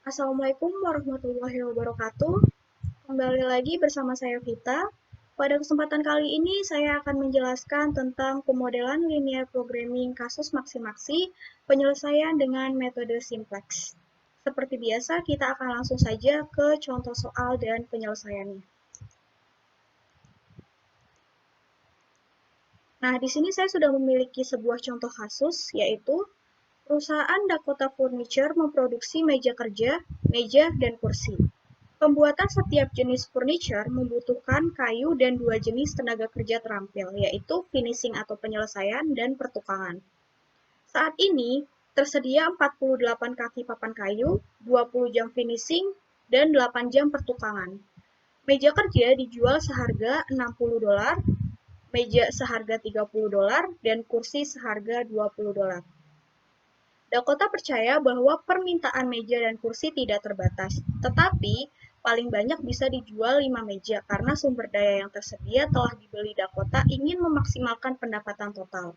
Assalamualaikum warahmatullahi wabarakatuh. Kembali lagi bersama saya Vita. Pada kesempatan kali ini saya akan menjelaskan tentang pemodelan linear programming kasus maksi-maksi penyelesaian dengan metode simplex. Seperti biasa, kita akan langsung saja ke contoh soal dan penyelesaiannya. Nah, di sini saya sudah memiliki sebuah contoh kasus, yaitu perusahaan Dakota Furniture memproduksi meja kerja, meja, dan kursi. Pembuatan setiap jenis furniture membutuhkan kayu dan dua jenis tenaga kerja terampil, yaitu finishing atau penyelesaian dan pertukangan. Saat ini, tersedia 48 kaki papan kayu, 20 jam finishing, dan 8 jam pertukangan. Meja kerja dijual seharga $60, meja seharga $30, dan kursi seharga $20. Dakota percaya bahwa permintaan meja dan kursi tidak terbatas, tetapi paling banyak bisa dijual 5 meja karena sumber daya yang tersedia telah dibeli. Dakota ingin memaksimalkan pendapatan total.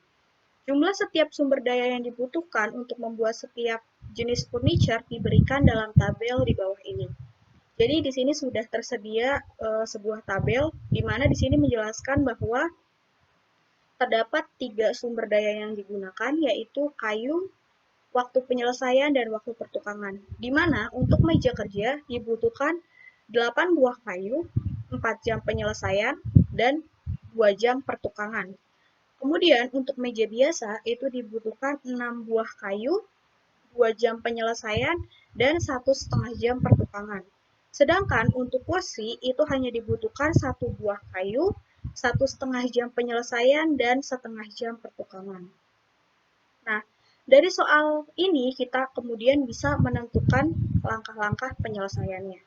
Jumlah setiap sumber daya yang dibutuhkan untuk membuat setiap jenis furniture diberikan dalam tabel di bawah ini. Jadi di sini sudah tersedia sebuah tabel di mana di sini menjelaskan bahwa terdapat 3 sumber daya yang digunakan, yaitu kayu, waktu penyelesaian, dan waktu pertukangan. Di mana untuk meja kerja dibutuhkan 8 buah kayu, 4 jam penyelesaian, dan 2 jam pertukangan. Kemudian untuk meja biasa itu dibutuhkan 6 buah kayu, 2 jam penyelesaian, dan 1,5 jam pertukangan. Sedangkan untuk kursi itu hanya dibutuhkan 1 buah kayu, 1,5 jam penyelesaian, dan setengah jam pertukangan. Nah, dari soal ini kita kemudian bisa menentukan langkah-langkah penyelesaiannya.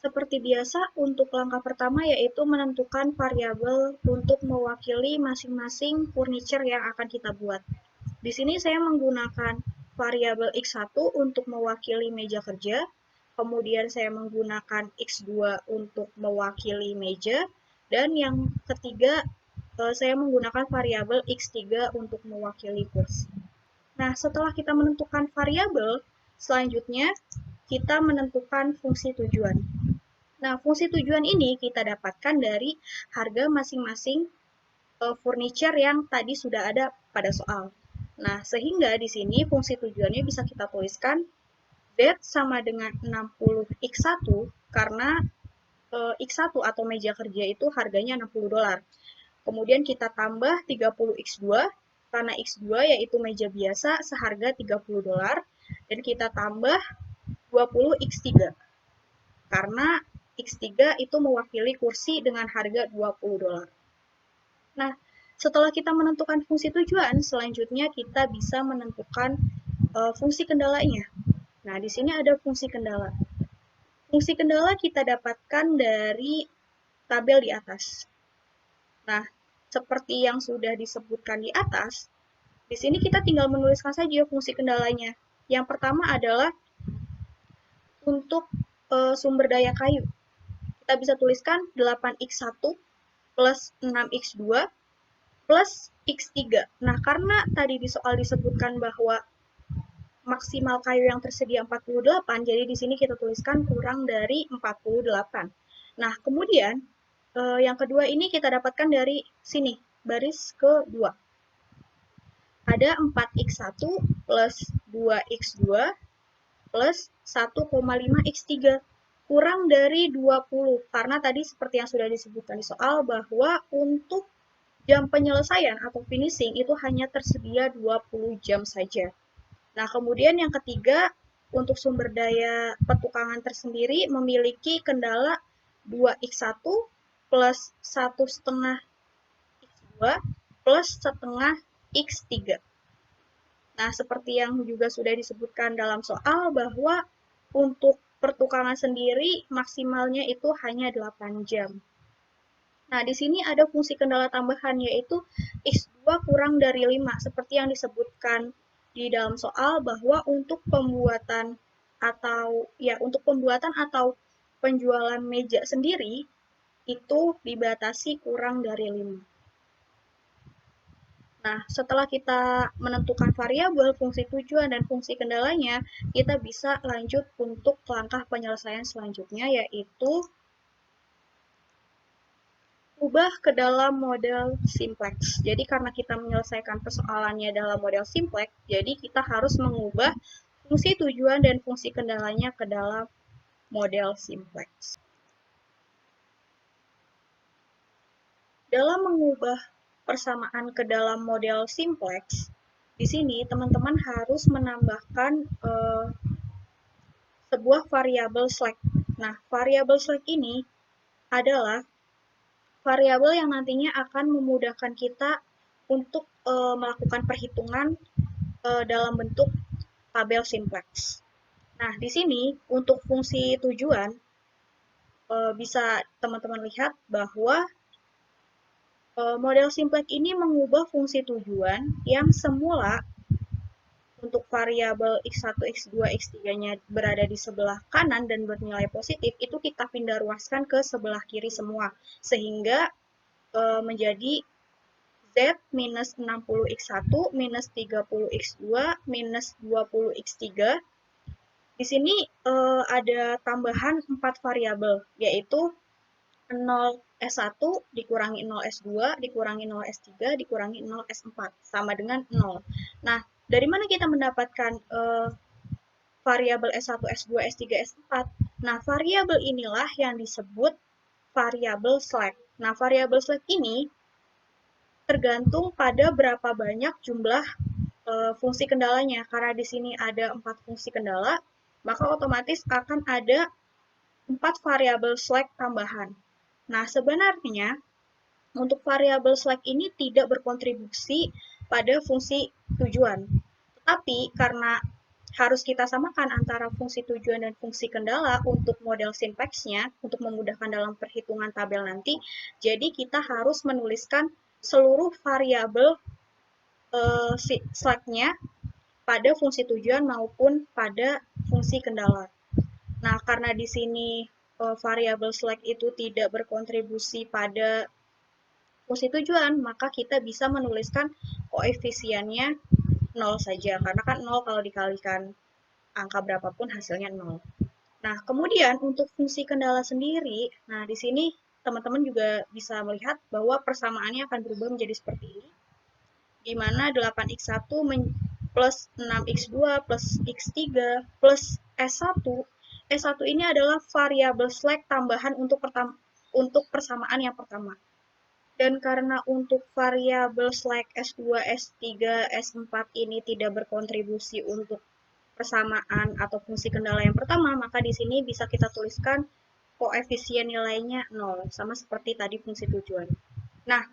Seperti biasa, untuk langkah pertama yaitu menentukan variabel untuk mewakili masing-masing furniture yang akan kita buat. Di sini saya menggunakan variabel X1 untuk mewakili meja kerja, kemudian saya menggunakan X2 untuk mewakili meja, dan yang ketiga saya menggunakan variabel X3 untuk mewakili kursi. Nah, setelah kita menentukan variabel, selanjutnya kita menentukan fungsi tujuan. Nah, fungsi tujuan ini kita dapatkan dari harga masing-masing furniture yang tadi sudah ada pada soal. Nah, sehingga di sini fungsi tujuannya bisa kita tuliskan Z sama dengan 60X1 karena X1 atau meja kerja itu harganya $60. Kemudian kita tambah 30X2 karena X2 yaitu meja biasa seharga $30 dan kita tambah 20X3 karena X3 itu mewakili kursi dengan harga $20. Nah, setelah kita menentukan fungsi tujuan, selanjutnya kita bisa menentukan fungsi kendalanya. Nah, di sini ada fungsi kendala. Fungsi kendala kita dapatkan dari tabel di atas. Nah, seperti yang sudah disebutkan di atas, di sini kita tinggal menuliskan saja fungsi kendalanya. Yang pertama adalah untuk sumber daya kayu. Kita bisa tuliskan 8X1 plus 6X2 plus X3. Nah, karena tadi di soal disebutkan bahwa maksimal kayu yang tersedia 48, jadi di sini kita tuliskan kurang dari 48. Nah, kemudian yang kedua ini kita dapatkan dari sini, baris kedua. Ada 4X1 plus 2X2 plus 1,5X3 kurang dari 20, karena tadi seperti yang sudah disebutkan di soal bahwa untuk jam penyelesaian atau finishing itu hanya tersedia 20 jam saja. Nah, kemudian yang ketiga, untuk sumber daya pertukangan tersendiri memiliki kendala 2X1 plus 1,5X2 plus setengah X3. Nah, seperti yang juga sudah disebutkan dalam soal bahwa untuk pertukangan sendiri maksimalnya itu hanya 8 jam. Nah, di sini ada fungsi kendala tambahan yaitu X2 kurang dari 5, seperti yang disebutkan di dalam soal bahwa untuk pembuatan atau penjualan meja sendiri itu dibatasi kurang dari 5. Nah, setelah kita menentukan variabel, fungsi tujuan, dan fungsi kendalanya, kita bisa lanjut untuk langkah penyelesaian selanjutnya, yaitu ubah ke dalam model simplex. Jadi karena kita menyelesaikan persoalannya dalam model simplex, jadi kita harus mengubah fungsi tujuan dan fungsi kendalanya ke dalam model simplex. Dalam mengubah persamaan ke dalam model simplex, di sini teman-teman harus menambahkan sebuah variabel slack. Nah, variabel slack ini adalah variabel yang nantinya akan memudahkan kita untuk melakukan perhitungan dalam bentuk tabel simplex. Nah, di sini untuk fungsi tujuan bisa teman-teman lihat bahwa model simplex ini mengubah fungsi tujuan yang semula untuk variabel x1, x2, x3-nya berada di sebelah kanan dan bernilai positif, itu kita pindah ruaskan ke sebelah kiri semua. Sehingga menjadi Z minus 60x1 minus 30x2 minus 20x3. Di sini ada tambahan 4 variabel, yaitu 0S1 dikurangi 0S2 dikurangi 0S3 dikurangi 0S4 sama dengan 0. Nah, dari mana kita mendapatkan variabel S1, S2, S3, S4? Nah, variabel inilah yang disebut variabel slack. Nah, variabel slack ini tergantung pada berapa banyak jumlah fungsi kendalanya. Karena di sini ada 4 fungsi kendala, maka otomatis akan ada 4 variabel slack tambahan. Nah, sebenarnya untuk variabel slack ini tidak berkontribusi pada fungsi tujuan. Tetapi karena harus kita samakan antara fungsi tujuan dan fungsi kendala untuk model simplex-nya, untuk memudahkan dalam perhitungan tabel nanti, jadi kita harus menuliskan seluruh variabel slack-nya pada fungsi tujuan maupun pada fungsi kendala. Nah, karena di sini variabel slack itu tidak berkontribusi pada fungsi tujuan, maka kita bisa menuliskan koefisiennya 0 saja, karena kan 0 kalau dikalikan angka berapapun hasilnya 0. Nah, kemudian untuk fungsi kendala sendiri, nah di sini teman-teman juga bisa melihat bahwa persamaannya akan berubah menjadi seperti ini, di mana 8x1 plus 6x2 plus x3 plus S1. S1 ini adalah variabel slack tambahan untuk persamaan yang pertama. Dan karena untuk variabel slack S2, S3, S4 ini tidak berkontribusi untuk persamaan atau fungsi kendala yang pertama, maka di sini bisa kita tuliskan koefisien nilainya 0, sama seperti tadi fungsi tujuan. Nah,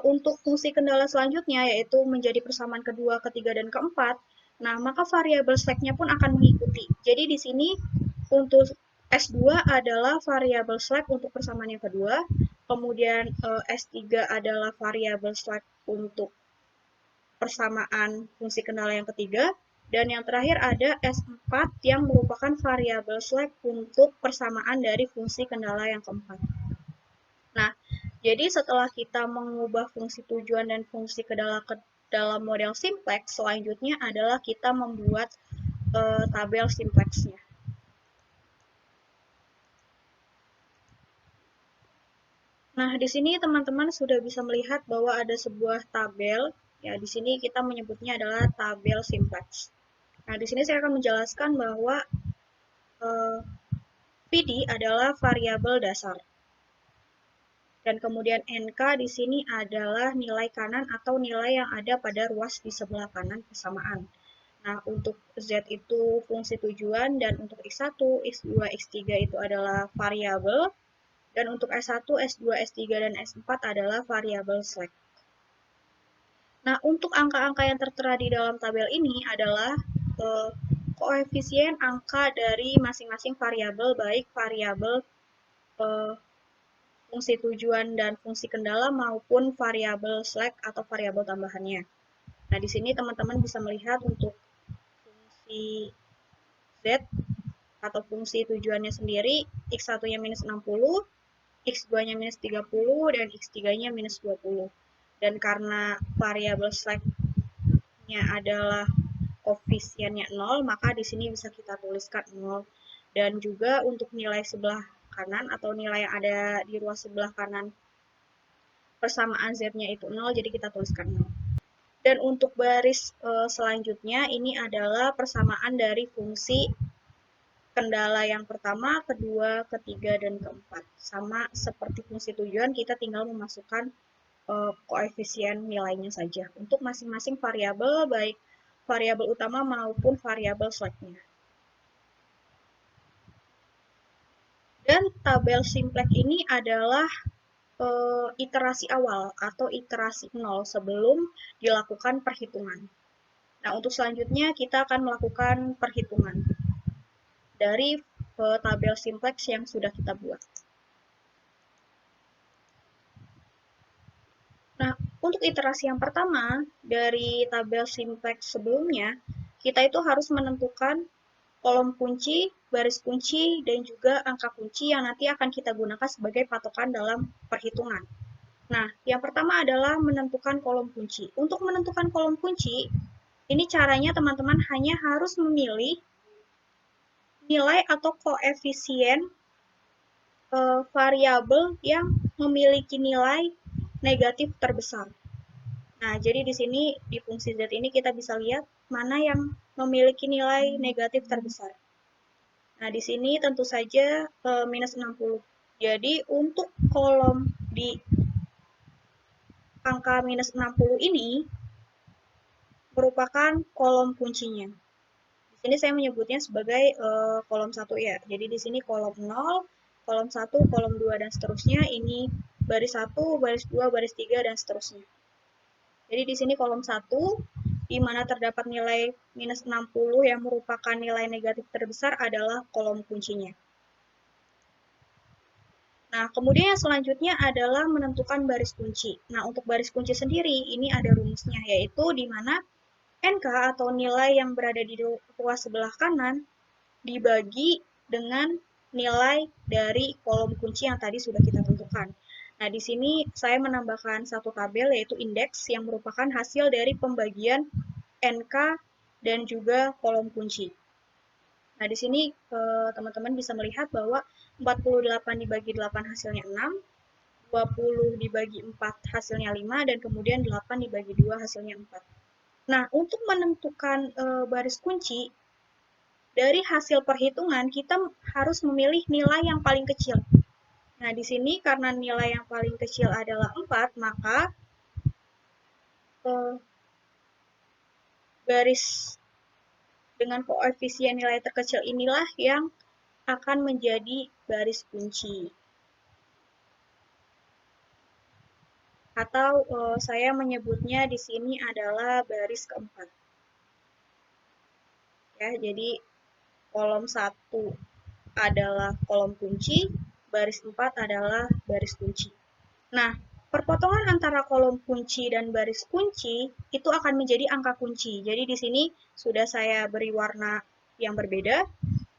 untuk fungsi kendala selanjutnya, yaitu menjadi persamaan kedua, ketiga, dan keempat, nah maka variabel slack-nya pun akan mengikuti. Jadi di sini untuk S2 adalah variabel slack untuk persamaan yang kedua, kemudian S3 adalah variabel slack untuk persamaan fungsi kendala yang ketiga, dan yang terakhir ada S4 yang merupakan variabel slack untuk persamaan dari fungsi kendala yang keempat. Nah, jadi setelah kita mengubah fungsi tujuan dan fungsi kendala ke dalam model simplex, selanjutnya adalah kita membuat tabel simplexnya. Nah, di sini teman-teman sudah bisa melihat bahwa ada sebuah tabel. Ya, di sini kita menyebutnya adalah tabel simplex. Nah, di sini saya akan menjelaskan bahwa PD adalah variabel dasar. Dan kemudian NK di sini adalah nilai kanan atau nilai yang ada pada ruas di sebelah kanan persamaan. Nah, untuk Z itu fungsi tujuan, dan untuk X1, X2, X3 itu adalah variabel, dan untuk S1, S2, S3, dan S4 adalah variabel slack. Nah, untuk angka-angka yang tertera di dalam tabel ini adalah koefisien angka dari masing-masing variabel, baik variabel fungsi tujuan dan fungsi kendala maupun variabel slack atau variabel tambahannya. Nah, di sini teman-teman bisa melihat untuk fungsi Z atau fungsi tujuannya sendiri, X1-nya minus 60, X2-nya minus 30, dan X3-nya minus 20. Dan karena variabel slack-nya adalah koefisiennya 0, maka di sini bisa kita tuliskan 0. Dan juga untuk nilai sebelah kanan atau nilai yang ada di ruas sebelah kanan persamaan z-nya itu 0, jadi kita tuliskan 0. Dan untuk baris selanjutnya ini adalah persamaan dari fungsi kendala yang pertama, kedua, ketiga, dan keempat. Sama seperti fungsi tujuan, kita tinggal memasukkan koefisien nilainya saja untuk masing-masing variabel, baik variabel utama maupun variabel slack-nya. Dan tabel simplex ini adalah iterasi awal atau iterasi 0 sebelum dilakukan perhitungan. Nah, untuk selanjutnya kita akan melakukan perhitungan dari tabel simplex yang sudah kita buat. Nah, untuk iterasi yang pertama dari tabel simplex sebelumnya, kita itu harus menentukan kolom kunci, baris kunci, dan juga angka kunci yang nanti akan kita gunakan sebagai patokan dalam perhitungan. Nah, yang pertama adalah menentukan kolom kunci. Untuk menentukan kolom kunci, ini caranya teman-teman hanya harus memilih nilai atau koefisien variabel yang memiliki nilai negatif terbesar. Nah, jadi di sini di fungsi Z ini kita bisa lihat mana yang memiliki nilai negatif terbesar. Nah, di sini tentu saja minus 60. Jadi, untuk kolom di angka minus 60 ini merupakan kolom kuncinya. Di sini saya menyebutnya sebagai kolom 1 ya. Jadi di sini kolom 0, kolom 1, kolom 2, dan seterusnya. Ini baris 1, baris 2, baris 3, dan seterusnya. Jadi di sini kolom 1, di mana terdapat nilai minus 60 yang merupakan nilai negatif terbesar adalah kolom kuncinya. Nah, kemudian yang selanjutnya adalah menentukan baris kunci. Nah, untuk baris kunci sendiri, ini ada rumusnya, yaitu di mana NK atau nilai yang berada di ruas sebelah kanan dibagi dengan nilai dari kolom kunci yang tadi sudah kita tentukan. Nah, di sini saya menambahkan satu tabel, yaitu indeks, yang merupakan hasil dari pembagian NK dan juga kolom kunci. Nah, di sini teman-teman bisa melihat bahwa 48 dibagi 8 hasilnya 6, 20 dibagi 4 hasilnya 5, dan kemudian 8 dibagi 2 hasilnya 4. Nah, untuk menentukan baris kunci, dari hasil perhitungan kita harus memilih nilai yang paling kecil. Nah, di sini karena nilai yang paling kecil adalah 4, maka garis dengan koefisien nilai terkecil inilah yang akan menjadi baris kunci. Atau saya menyebutnya di sini adalah baris keempat. Ya, jadi kolom 1 adalah kolom kunci, baris 4 adalah baris kunci. Nah, perpotongan antara kolom kunci dan baris kunci itu akan menjadi angka kunci. Jadi di sini sudah saya beri warna yang berbeda.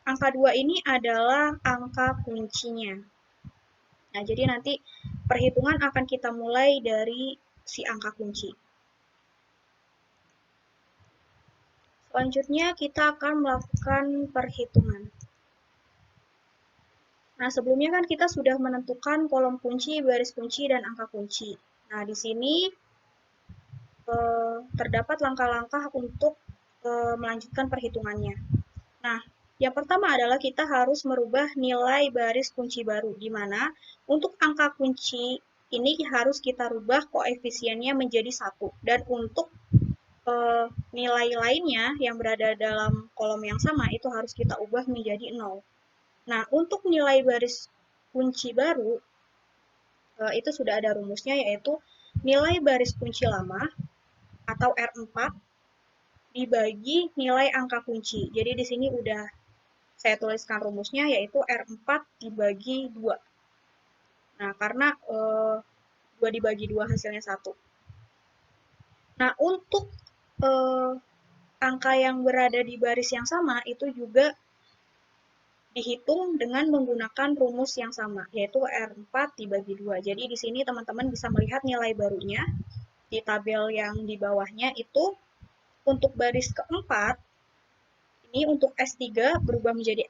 Angka 2 ini adalah angka kuncinya. Nah, jadi nanti perhitungan akan kita mulai dari si angka kunci. Selanjutnya kita akan melakukan perhitungan. Nah, sebelumnya kan kita sudah menentukan kolom kunci, baris kunci, dan angka kunci. Nah, di sini terdapat langkah-langkah untuk melanjutkan perhitungannya. Nah, yang pertama adalah kita harus merubah nilai baris kunci baru, di mana untuk angka kunci ini harus kita rubah koefisiennya menjadi 1. Dan untuk nilai lainnya yang berada dalam kolom yang sama itu harus kita ubah menjadi 0. Nah, untuk nilai baris kunci baru, itu sudah ada rumusnya, yaitu nilai baris kunci lama atau R4 dibagi nilai angka kunci. Jadi di sini udah saya tuliskan rumusnya, yaitu R4 dibagi 2. Nah, karena 2 dibagi 2 hasilnya 1. Nah, untuk angka yang berada di baris yang sama itu juga dihitung dengan menggunakan rumus yang sama, yaitu R4 dibagi 2. Jadi di sini teman-teman bisa melihat nilai barunya. di tabel yang di bawahnya itu untuk baris keempat, ini untuk S3 berubah menjadi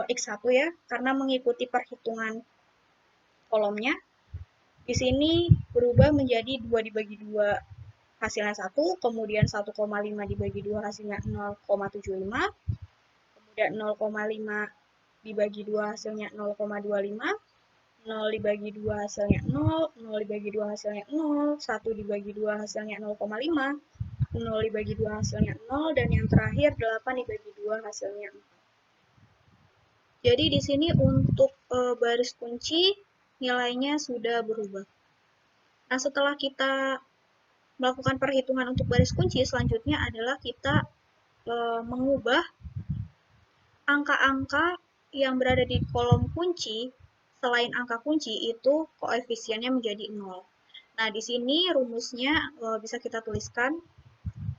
X1 ya, karena mengikuti perhitungan kolomnya. Di sini berubah menjadi 2 dibagi 2 hasilnya 1, kemudian 1,5 dibagi 2 hasilnya 0,75, kemudian 0,5 dibagi 2 hasilnya 0,25, 0 dibagi 2 hasilnya 0, 0 dibagi 2 hasilnya 0, 1 dibagi 2 hasilnya 0,5, 0 dibagi 2 hasilnya 0, dan yang terakhir 8 dibagi 2 hasilnya 4. Jadi di sini untuk baris kunci nilainya sudah berubah. Nah, setelah kita melakukan perhitungan untuk baris kunci, selanjutnya adalah kita mengubah angka-angka yang berada di kolom kunci selain angka kunci itu koefisiennya menjadi 0. Nah, di sini rumusnya bisa kita tuliskan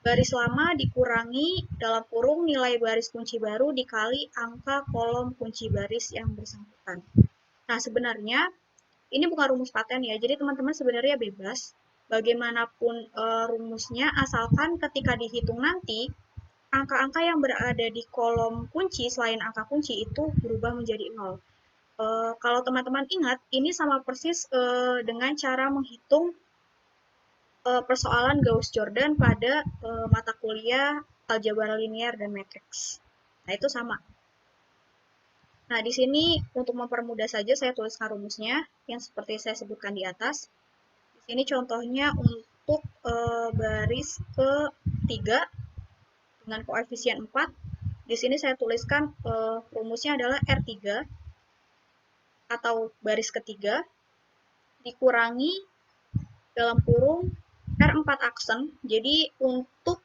baris lama dikurangi dalam kurung nilai baris kunci baru dikali angka kolom kunci baris yang bersangkutan. Nah, sebenarnya ini bukan rumus paten ya, jadi teman-teman sebenarnya bebas bagaimanapun rumusnya, asalkan ketika dihitung nanti angka-angka yang berada di kolom kunci selain angka kunci itu berubah menjadi 0. Kalau teman-teman ingat, ini sama persis dengan cara menghitung persoalan Gauss-Jordan pada mata kuliah algebra linear dan matriks. Nah, itu sama. Nah, di sini untuk mempermudah saja saya tuliskan rumusnya yang seperti saya sebutkan di atas. Di sini contohnya untuk baris ketiga dengan koefisien 4. Di sini saya tuliskan rumusnya adalah R3 atau baris ketiga dikurangi dalam kurung R4 aksen. Jadi untuk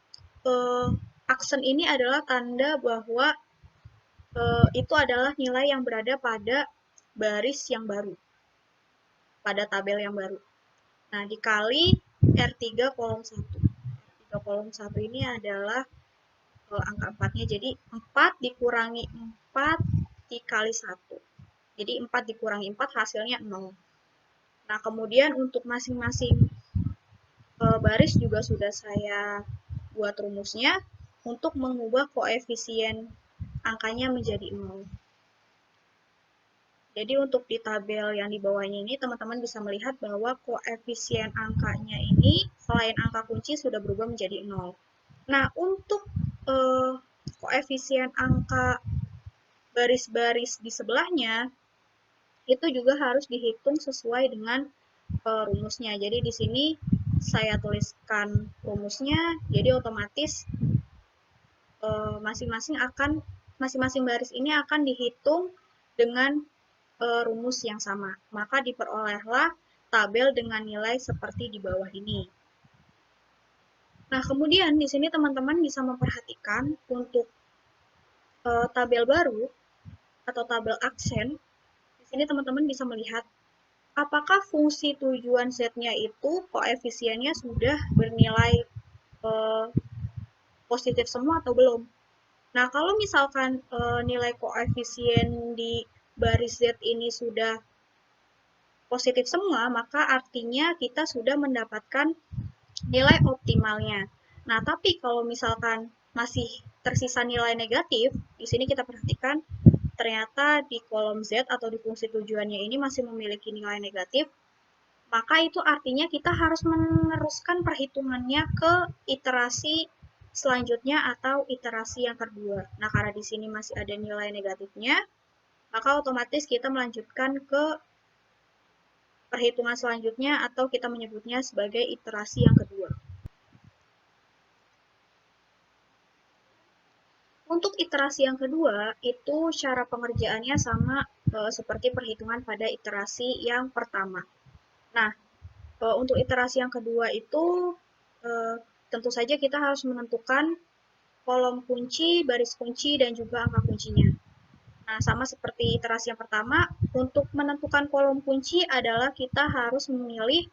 aksen ini adalah tanda bahwa itu adalah nilai yang berada pada baris yang baru, pada tabel yang baru. Nah, dikali R3 kolom 1. R3 kolom 1 ini adalah angka 4-nya, jadi 4 dikurangi 4 dikali 1. Jadi 4 dikurangi 4 hasilnya 0. Nah, kemudian untuk masing-masing baris juga sudah saya buat rumusnya untuk mengubah koefisien angkanya menjadi 0. Jadi untuk di tabel yang di bawahnya ini, teman-teman bisa melihat bahwa koefisien angkanya ini selain angka kunci sudah berubah menjadi 0. Nah, untuk koefisien angka baris-baris di sebelahnya, itu juga harus dihitung sesuai dengan rumusnya. Jadi di sini saya tuliskan rumusnya, jadi otomatis masing-masing baris ini akan dihitung dengan rumus yang sama. Maka diperolehlah tabel dengan nilai seperti di bawah ini. Nah, kemudian di sini teman-teman bisa memperhatikan untuk tabel baru atau tabel aksen. Di sini teman-teman bisa melihat apakah fungsi tujuan Z-nya itu koefisiennya sudah bernilai positif semua atau belum. Nah, kalau misalkan nilai koefisien di baris Z ini sudah positif semua, maka artinya kita sudah mendapatkan nilai optimalnya. Nah, tapi kalau misalkan masih tersisa nilai negatif, di sini kita perhatikan ternyata di kolom Z atau di fungsi tujuannya ini masih memiliki nilai negatif, maka itu artinya kita harus meneruskan perhitungannya ke iterasi selanjutnya atau iterasi yang kedua. Nah, karena di sini masih ada nilai negatifnya, maka otomatis kita melanjutkan ke perhitungan selanjutnya atau kita menyebutnya sebagai iterasi yang kedua. Untuk iterasi yang kedua, itu cara pengerjaannya sama seperti perhitungan pada iterasi yang pertama. Nah, untuk iterasi yang kedua itu tentu saja kita harus menentukan kolom kunci, baris kunci, dan juga angka kuncinya. Nah, sama seperti iterasi yang pertama, untuk menentukan kolom kunci adalah kita harus memilih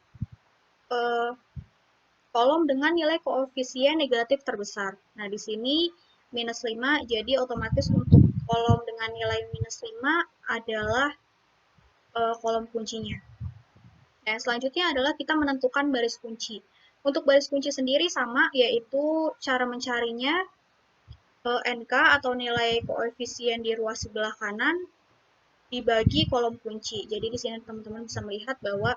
kolom dengan nilai koefisien negatif terbesar. Nah, di sini minus 5, jadi otomatis untuk kolom dengan nilai minus 5 adalah kolom kuncinya. Dan selanjutnya adalah kita menentukan baris kunci. Untuk baris kunci sendiri sama, yaitu cara mencarinya NK atau nilai koefisien di ruas sebelah kanan dibagi kolom kunci. Jadi di sini teman-teman bisa melihat bahwa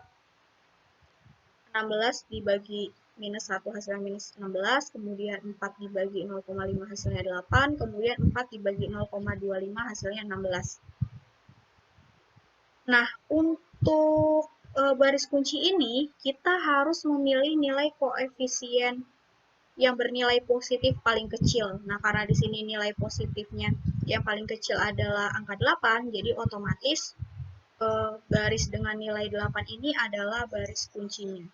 16 dibagi minus 1 hasilnya minus 16, kemudian 4 dibagi 0,5 hasilnya 8, kemudian 4 dibagi 0,25 hasilnya 16. Nah, untuk baris kunci ini, kita harus memilih nilai koefisien yang bernilai positif paling kecil. Nah, karena di sini nilai positifnya yang paling kecil adalah angka 8, jadi otomatis baris dengan nilai 8 ini adalah baris kuncinya.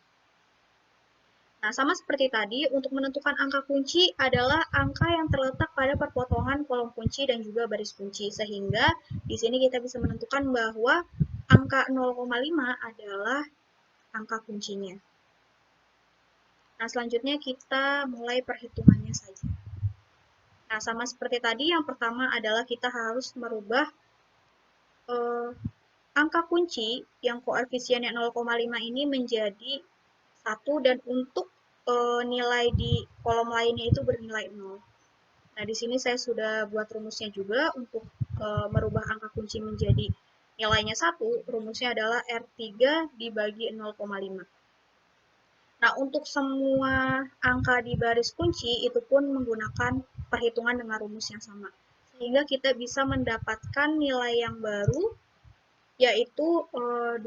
Nah, sama seperti tadi, untuk menentukan angka kunci adalah angka yang terletak pada perpotongan kolom kunci dan juga baris kunci. Sehingga di sini kita bisa menentukan bahwa angka 0,5 adalah angka kuncinya. Nah, selanjutnya kita mulai perhitungannya saja. Nah, sama seperti tadi, yang pertama adalah kita harus merubah angka kunci yang koefisiennya 0,5 ini menjadi 1 dan untuk nilai di kolom lainnya itu bernilai 0. Nah, di sini saya sudah buat rumusnya juga untuk merubah angka kunci menjadi nilainya 1, rumusnya adalah R3 dibagi 0,5. Nah, untuk semua angka di baris kunci itu pun menggunakan perhitungan dengan rumus yang sama. Sehingga kita bisa mendapatkan nilai yang baru, yaitu 2,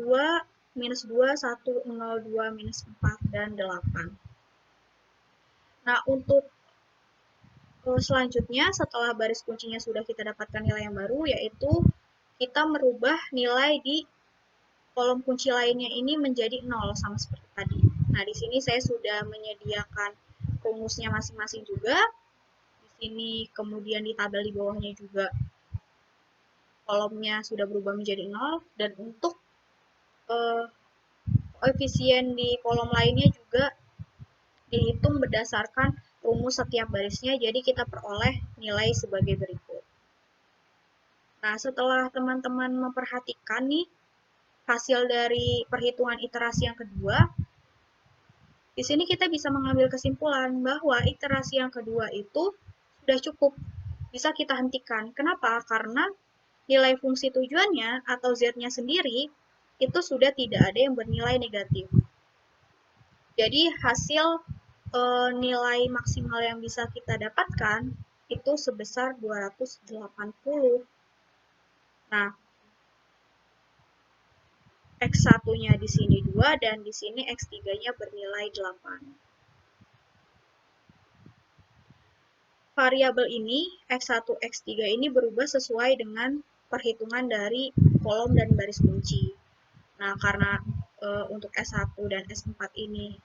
minus 2, 1, 0, 2, minus 4, dan 8. Nah, untuk selanjutnya, setelah baris kuncinya sudah kita dapatkan nilai yang baru, yaitu kita merubah nilai di kolom kunci lainnya ini menjadi 0, sama seperti tadi. Nah, di sini saya sudah menyediakan rumusnya masing-masing juga. Di sini kemudian di tabel di bawahnya juga kolomnya sudah berubah menjadi 0, dan untuk koefisien di kolom lainnya juga dihitung berdasarkan rumus setiap barisnya, jadi kita peroleh nilai sebagai berikut. Nah, setelah teman-teman memperhatikan nih hasil dari perhitungan iterasi yang kedua, di sini kita bisa mengambil kesimpulan bahwa iterasi yang kedua itu sudah cukup, bisa kita hentikan. Kenapa? Karena nilai fungsi tujuannya atau z-nya sendiri itu sudah tidak ada yang bernilai negatif. Jadi hasil nilai maksimal yang bisa kita dapatkan itu sebesar 280. Nah, X1-nya di sini 2 dan di sini X3-nya bernilai 8. Variabel ini, X1, X3 ini berubah sesuai dengan perhitungan dari kolom dan baris kunci. Nah, karena untuk S1 dan S4 ini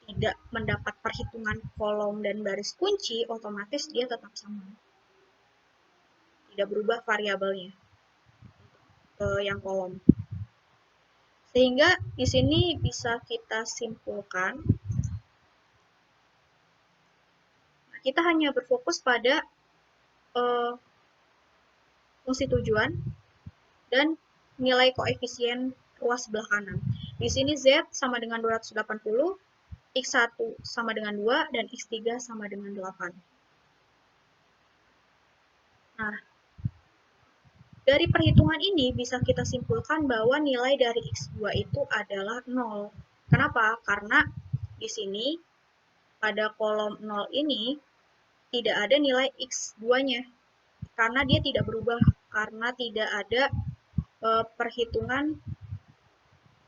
tidak mendapat perhitungan kolom dan baris kunci, otomatis dia tetap sama. Tidak berubah variabelnya yang kolom. Sehingga di sini bisa kita simpulkan, kita hanya berfokus pada fungsi tujuan dan nilai koefisien ruas sebelah kanan. Di sini Z sama dengan 280, X1 sama dengan 2, dan X3 sama dengan 8. Nah, dari perhitungan ini bisa kita simpulkan bahwa nilai dari X2 itu adalah 0. Kenapa? Karena di sini pada kolom 0 ini tidak ada nilai X2-nya. Karena dia tidak berubah, karena tidak ada perhitungan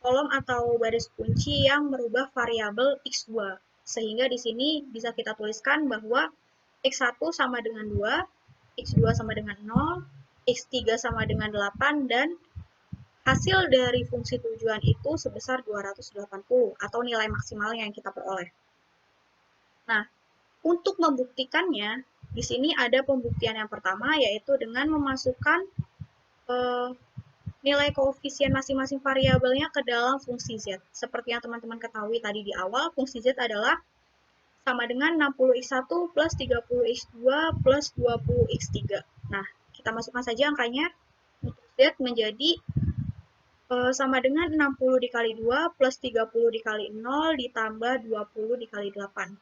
kolom atau baris kunci yang merubah variabel X2. Sehingga di sini bisa kita tuliskan bahwa X1 sama dengan 2, X2 sama dengan 0, X3 sama dengan 8, dan hasil dari fungsi tujuan itu sebesar 280 atau nilai maksimalnya yang kita peroleh. Nah, untuk membuktikannya, di sini ada pembuktian yang pertama, yaitu dengan memasukkan nilai koefisien masing-masing variabelnya ke dalam fungsi Z. Seperti yang teman-teman ketahui tadi di awal, fungsi Z adalah sama dengan 60x1 plus 30x2 plus 20x3. Nah, kita masukkan saja angkanya untuk Z menjadi sama dengan 60 dikali 2 plus 30 dikali 0 ditambah 20 dikali 8.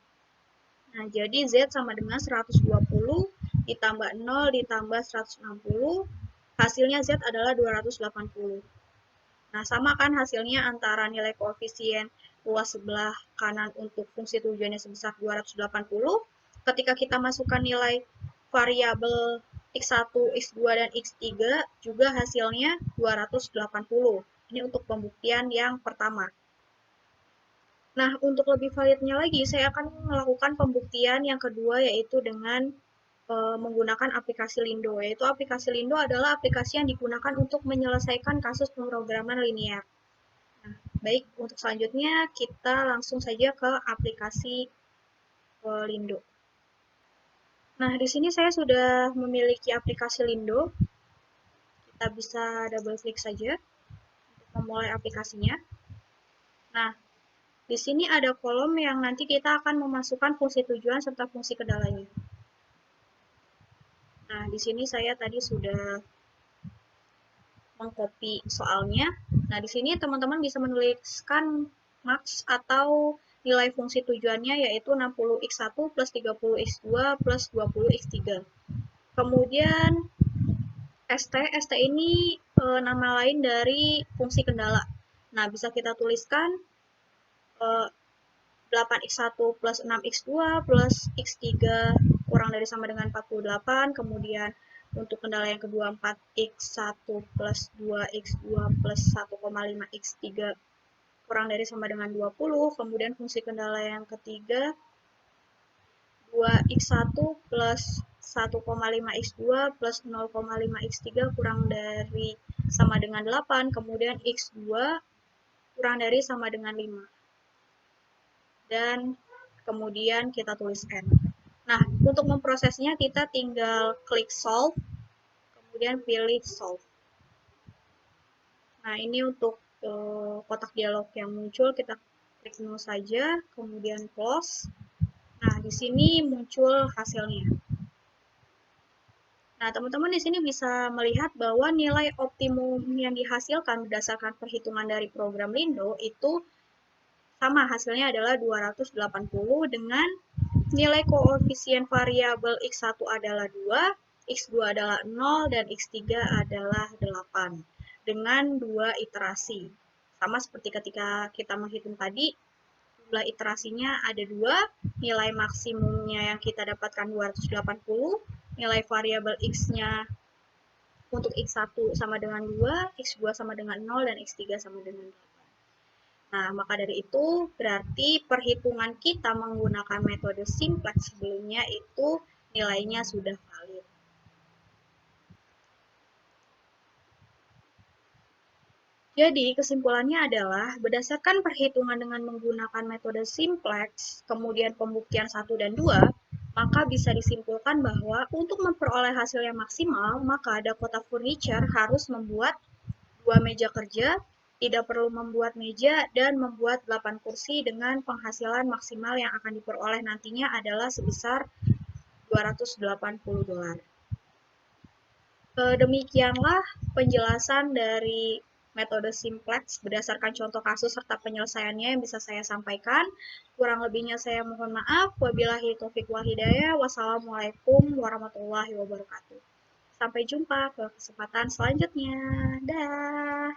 Nah, jadi Z sama dengan 120 ditambah 0 ditambah 160. Hasilnya Z adalah 280. Nah, sama kan hasilnya antara nilai koefisien luas sebelah kanan untuk fungsi tujuannya sebesar 280. Ketika kita masukkan nilai variabel X1, X2, dan X3, juga hasilnya 280. Ini untuk pembuktian yang pertama. Nah, untuk lebih validnya lagi, saya akan melakukan pembuktian yang kedua, yaitu dengan menggunakan aplikasi Lindo. Yaitu aplikasi Lindo adalah aplikasi yang digunakan untuk menyelesaikan kasus pemrograman linear. Nah, baik, untuk selanjutnya kita langsung saja ke aplikasi Lindo. Nah, di sini saya sudah memiliki aplikasi Lindo. Kita bisa double klik saja untuk memulai aplikasinya. Nah, di sini ada kolom yang nanti kita akan memasukkan fungsi tujuan serta fungsi kendalanya. Nah, di sini saya tadi sudah mengcopy soalnya. Nah, di sini teman-teman bisa menuliskan max atau nilai fungsi tujuannya, yaitu 60x1 plus 30x2 plus 20x3. Kemudian ST ini nama lain dari fungsi kendala. Nah, bisa kita tuliskan 8x1 plus 6x2 plus x3 kurang dari sama dengan 48. Kemudian untuk kendala yang kedua 4x1 plus 2x2 plus 1,5x3 kurang dari sama dengan 20. Kemudian fungsi kendala yang ketiga 2x1 plus 1,5x2 plus 0,5x3 kurang dari sama dengan 8. Kemudian x2 kurang dari sama dengan 5. Dan kemudian kita tulis N. Nah, untuk memprosesnya kita tinggal klik solve, kemudian pilih solve. Nah, ini untuk kotak dialog yang muncul, kita klik no saja, kemudian close. Nah, di sini muncul hasilnya. Nah, teman-teman di sini bisa melihat bahwa nilai optimum yang dihasilkan berdasarkan perhitungan dari program Lindo itu sama, hasilnya adalah 280 dengan nilai koefisien variabel X1 adalah 2, X2 adalah 0, dan X3 adalah 8. Dengan 2 iterasi. Sama seperti ketika kita menghitung tadi, jumlah iterasinya ada 2, nilai maksimumnya yang kita dapatkan 280, nilai variabel X-nya untuk X1 sama dengan 2, X2 sama dengan 0, dan X3 sama dengan 8. Nah, maka dari itu berarti perhitungan kita menggunakan metode simplex sebelumnya itu nilainya sudah valid. Jadi, kesimpulannya adalah berdasarkan perhitungan dengan menggunakan metode simplex, kemudian pembuktian 1 dan 2, maka bisa disimpulkan bahwa untuk memperoleh hasil yang maksimal, maka Dakota Furniture harus membuat 2 meja kerja, tidak perlu membuat meja, dan membuat 8 kursi dengan penghasilan maksimal yang akan diperoleh nantinya adalah sebesar $280. Demikianlah penjelasan dari metode simplex berdasarkan contoh kasus serta penyelesaiannya yang bisa saya sampaikan. Kurang lebihnya saya mohon maaf. Wabillahi taufiq wal hidayah. Wassalamualaikum warahmatullahi wabarakatuh. Sampai jumpa ke kesempatan selanjutnya. Dah.